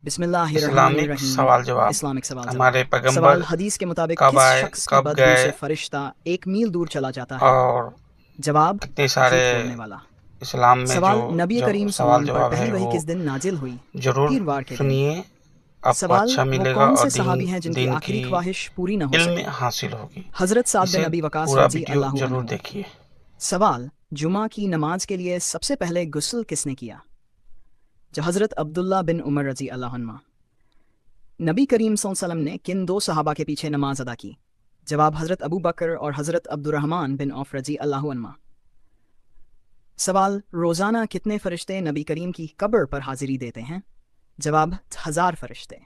Islamic बिस्मिल्लाहिर्रहमानिर्रहीम। सवाल जवाब। इस्लामिक सवाल हमारे जवाब। पैगंबर सवाल हदीस के मुताबिक कब किस आए, शख्स की कब बदबू गए से फरिश्ता 1 मील दूर चला जाता है? और जवाब कितने सारे झूठ बोलने वाला। इस्लाम में जो सवाल नबी जो करीम सवाल सल्लल्लाहु अलैहि वसल्लम पर जवाब है पहली वही वो किस दिन नाजिल हुई? ज़रूर पीरवार के दिन। सुनिए, आपको सवाल अच्छा वो मिलेगा कौन और से दीन सहाबी हैं जिनकी दीन की आखिरी ख्वाहिश पूरी न हो इल्म सकी? हासिल होगी। हजरत साद बिन इसे अबी वकास पूरा रजी वीडियो अल्लाहु ज़रूर अन्हु। देखिए। सवाल जुमा की नमाज के लिए सबसे पहले गुस्ल किसने किया? जो हजरत अब्दुल्ला बिन उमर रजी अल्लाह अन्हुमा। नबी करीम सल्लल्लाहु अलैहि वसल्लम ने किन 2 सहाबा के पीछे नमाज अदा की? जवाब हजरत अबू बकर और हजरत अब्दुर्रहमान बिन औफ रजी अल्लाह अन्हुमा। सवाल रोज़ाना कितने फरिश्ते नबी करीम की कब्र पर हाजिरी देते हैं? जवाब 1000 फरिश्ते।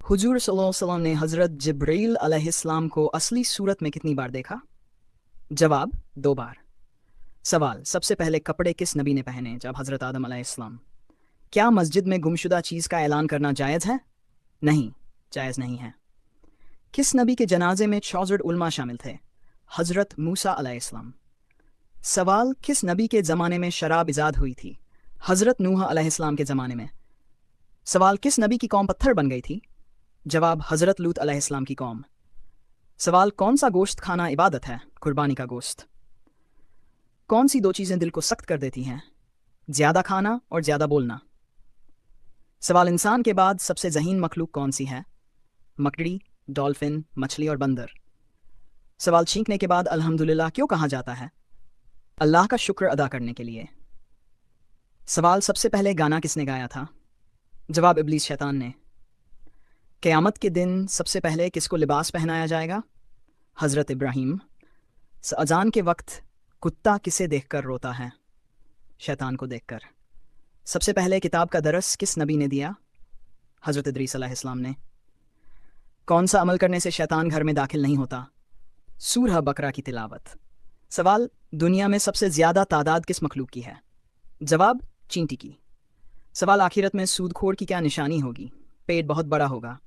हुजूर सल्लल्लाहु अलैहि वसल्लम ने हजरत जिब्रील अलैहिस्सलाम को असली सूरत में कितनी बार देखा? जवाब 2 बार। सवाल सबसे पहले कपड़े किस नबी ने पहने? जब हजरत आदम अलैहिस्सलाम। क्या मस्जिद में गुमशुदा चीज़ का ऐलान करना जायज़ है? नहीं, जायज़ नहीं है। किस नबी के जनाजे में 64 उलमा शामिल थे? हजरत मूसा अलैहिस्सलाम। सवाल किस नबी के ज़माने में शराब इजाद हुई थी? हजरत नूह अलैहिस्सलाम के ज़माने में। सवाल किस नबी की कौम पत्थर बन गई थी? जवाब हजरत लूत अलैहिस्सलाम की कौम। सवाल कौन सा गोश्त खाना इबादत है? कुर्बानी का गोश्त। कौन सी 2 चीज़ें दिल को सख्त कर देती हैं? ज़्यादा खाना और ज़्यादा बोलना। सवाल इंसान के बाद सबसे ज़हीन मखलूक कौन सी है? मकड़ी, डॉल्फिन, मछली और बंदर। सवाल छींकने के बाद अल्हम्दुलिल्लाह क्यों कहा जाता है? अल्लाह का शुक्र अदा करने के लिए। सवाल सबसे पहले गाना किसने गाया था? जवाब इब्लीस शैतान ने। क़यामत के दिन सबसे पहले किसको लिबास पहनाया जाएगा? हज़रत इब्राहीम। अजान के वक्त कुत्ता किसे देखकर रोता है? शैतान को देखकर। सबसे पहले किताब का दरस किस नबी ने दिया? हज़रत इदरीस अलैहिस्सलाम ने। कौन सा अमल करने से शैतान घर में दाखिल नहीं होता? सूरह बकरा की तिलावत। सवाल दुनिया में सबसे ज़्यादा तादाद किस मखलूक की है? जवाब चींटी की। सवाल आखिरत में सूदखोर की क्या निशानी होगी? पेट बहुत बड़ा होगा।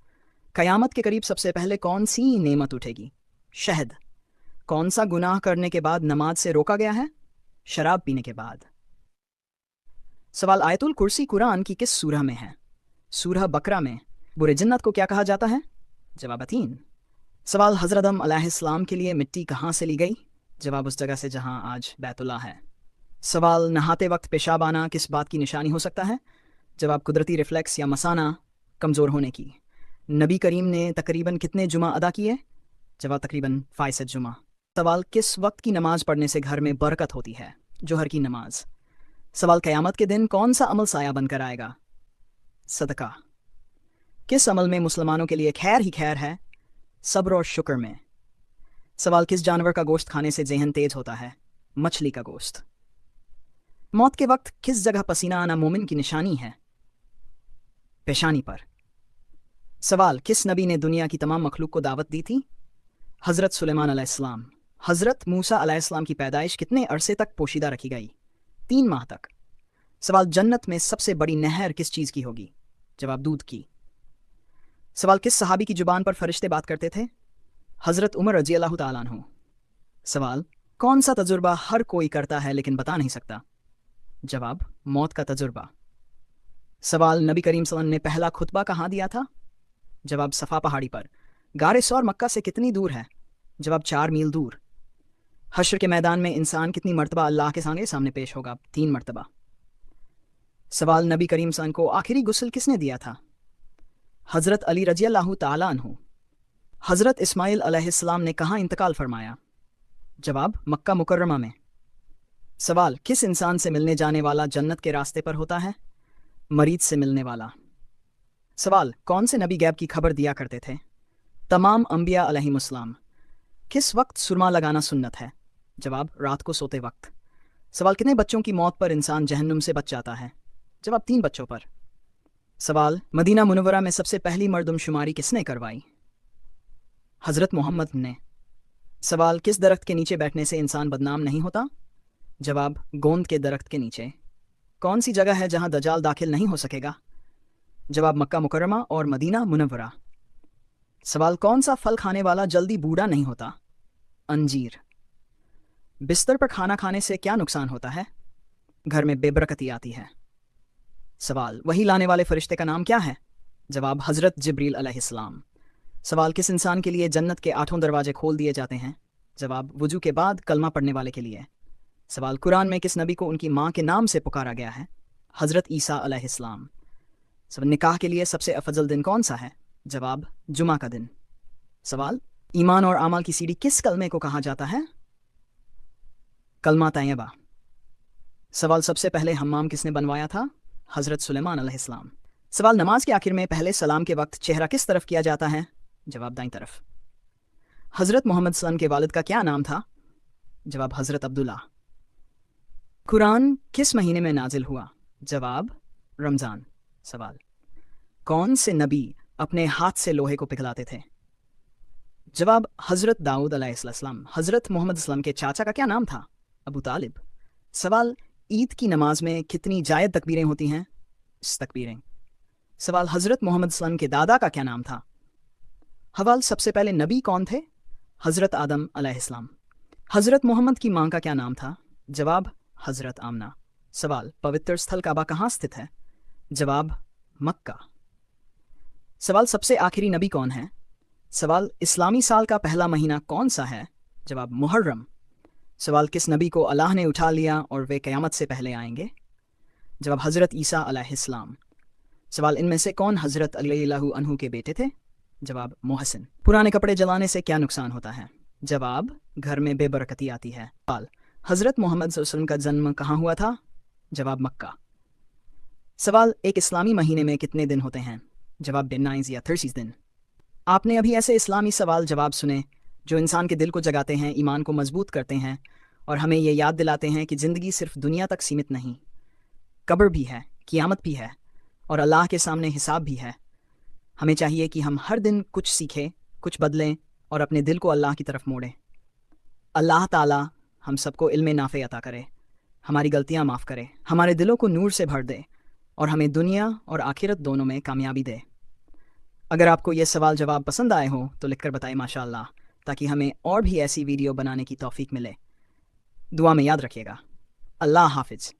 क़यामत के करीब सबसे पहले कौन सी नेमत उठेगी? शहद। कौन सा गुनाह करने के बाद नमाज से रोका गया है? शराब पीने के बाद। सवाल आयतुल कुर्सी कुरान की किस सूरह में है? सूरह बकरा में। बुरे जिन्नत को क्या कहा जाता है? जवाब अतीन। सवाल हज़रत आदम अलैहिस्सलाम के लिए मिट्टी कहाँ से ली गई? जवाब उस जगह से जहाँ आज बैतुल्लाह है। सवाल नहाते वक्त पेशाब आना किस बात की निशानी हो सकता है? जवाब कुदरती रिफ्लेक्स या मसाना कमज़ोर होने की। नबी करीम ने तकरीबन कितने जुमा अदा किए? जवाब तकरीबन 5 जुमा। सवाल किस वक्त की नमाज पढ़ने से घर में बरकत होती है? जोहर की नमाज। सवाल क़यामत के दिन कौन सा अमल साया बनकर आएगा? सदका। किस अमल में मुसलमानों के लिए खैर ही खैर है? सब्र और शुक्र में। सवाल किस जानवर का गोश्त खाने से ज़हन तेज होता है? मछली का गोश्त। मौत के वक्त किस जगह पसीना आना मोमिन की निशानी है? पेशानी पर। सवाल किस नबी ने दुनिया की तमाम मखलूक को दावत दी थी? हज़रत सुलेमान अलैहिस्सलाम। हज़रत मूसा अलैहिस्सलाम की पैदाइश कितने अरसे तक पोशीदा रखी गई? 3 माह तक। सवाल जन्नत में सबसे बड़ी नहर किस चीज़ की होगी? जवाब दूध की। सवाल किस सहाबी की जुबान पर फरिश्ते बात करते थे? हज़रत उमर रजी अल्लाह तआला अन्हु। सवाल कौन सा तजुर्बा हर कोई करता है लेकिन बता नहीं सकता? जवाब मौत का तजुर्बा। सवाल नबी करीम सल्लल्लाहु अलैहि वसल्लम ने पहला खुतबा कहाँ दिया था? जवाब सफ़ा पहाड़ी पर। गारे सौर मक्का से कितनी दूर है? जवाब 4 मील दूर। हश्र के मैदान में इंसान कितनी मरतबा अल्लाह के सामने पेश होगा? 3 मरतबा। सवाल नबी करीम सल्लल्लाहु अलैहि वसल्लम को आखिरी गुस्ल किसने दिया था? हज़रत अली रजी अल्लाह तआला अन्हु। हज़रत इस्माइल अलैहिस्सलाम ने कहाँ इंतकाल फरमाया? जवाब मक्का मुकर्रमा में। सवाल किस इंसान से मिलने जाने वाला जन्नत के रास्ते पर होता है? मरीज से मिलने वाला। सवाल कौन से नबी गैब की खबर दिया करते थे? तमाम अंबिया अलैहिमुस्सलाम। किस वक्त सुरमा लगाना सुन्नत है? जवाब रात को सोते वक्त। सवाल कितने बच्चों की मौत पर इंसान जहन्नुम से बच जाता है? जवाब 3 बच्चों पर। सवाल मदीना मुनव्वरा में सबसे पहली मर्दमशुमारी किसने करवाई? हज़रत मोहम्मद ने। सवाल किस दरख्त के नीचे बैठने से इंसान बदनाम नहीं होता? जवाब गोंद के दरख्त के नीचे। कौन सी जगह है जहां दजाल दाखिल नहीं हो सकेगा? जवाब मक्का मुकर्रमा और मदीना मुनव्वरा। सवाल कौन सा फल खाने वाला जल्दी बूढ़ा नहीं होता? अंजीर। बिस्तर पर खाना खाने से क्या नुकसान होता है? घर में बेबरकती आती है। सवाल वही लाने वाले फरिश्ते का नाम क्या है? जवाब हज़रत जिब्रील अलैहिस्सलाम। सवाल किस इंसान के लिए जन्नत के 8 दरवाजे खोल दिए जाते हैं? जवाब वुजू के बाद कलमा पढ़ने वाले के लिए। सवाल कुरान में किस नबी को उनकी माँ के नाम से पुकारा गया है? हज़रत ईसा अलैहिस्सलाम। सवाल निकाह के लिए सबसे अफजल दिन कौन सा है? जवाब जुमा का दिन। सवाल ईमान और आमाल की सीढ़ी किस कलमे को कहा जाता है? कलमा तैयबा। सवाल सबसे पहले हम्माम किसने बनवाया था? हज़रत सुलेमान अलैहिस्सलाम। सवाल नमाज के आखिर में पहले सलाम के वक्त चेहरा किस तरफ किया जाता है? जवाब दाईं तरफ। हज़रत मोहम्मद सल्लम के वालिद का क्या नाम था? जवाब हज़रत अब्दुल्ला। कुरान किस महीने में नाजिल हुआ? जवाब रमज़ान। सवाल कौन से नबी अपने हाथ से लोहे को पिघलाते थे? जवाब हज़रत दाऊद अलैहिस्सलाम। हज़रत मोहम्मद सल्लम के चाचा का क्या नाम था? अबू तालिब। सवाल ईद की नमाज में कितनी जायद तकबीरें होती हैं? तकबीरें। सवाल हज़रत मोहम्मद सल्लम के दादा का क्या नाम था? हवाल सबसे पहले नबी कौन थे? हज़रत आदम अलैहिस्सलाम। हज़रत मोहम्मद की माँ का क्या नाम था? जवाब हज़रत आमना। सवाल पवित्र स्थल काबा कहाँ स्थित है? जवाब मक्का। सवाल सबसे आखिरी नबी कौन है? सवाल इस्लामी साल का पहला महीना कौन सा है? जवाब मुहर्रम। सवाल किस नबी को अल्लाह ने उठा लिया और वे क़यामत से पहले आएंगे? जवाब हज़रत ईसा अलैहिस्सलाम। सवाल इनमें से कौन हज़रत अली रज़ियल्लाहु अन्हु के बेटे थे? जवाब मोहसिन। पुराने कपड़े जलाने से क्या नुकसान होता है? जवाब घर में बेबरकती आती है। सवाल हज़रत मोहम्मद सल्लल्लाहु अलैहि वसल्लम का जन्म कहाँ हुआ था? जवाब मक्का। सवाल एक इस्लामी महीने में कितने दिन होते हैं? जवाब 29 या 30 दिन। आपने अभी ऐसे इस्लामी सवाल जवाब सुने जो इंसान के दिल को जगाते हैं, ईमान को मजबूत करते हैं और हमें ये याद दिलाते हैं कि ज़िंदगी सिर्फ दुनिया तक सीमित नहीं, कब्र भी है, क़यामत भी है और अल्लाह के सामने हिसाब भी है। हमें चाहिए कि हम हर दिन कुछ सीखें, कुछ बदलें और अपने दिल को अल्लाह की तरफ मोड़ें। अल्लाह ताला हम सबको इल्म नाफ़े अता करे, हमारी गलतियाँ माफ़ करे, हमारे दिलों को नूर से भर दे और हमें दुनिया और आखिरत दोनों में कामयाबी दे। अगर आपको ये सवाल जवाब पसंद आए हो तो लिखकर बताएं माशाअल्लाह, ताकि हमें और भी ऐसी वीडियो बनाने की तौफीक मिले। दुआ में याद रखिएगा। अल्लाह हाफिज़।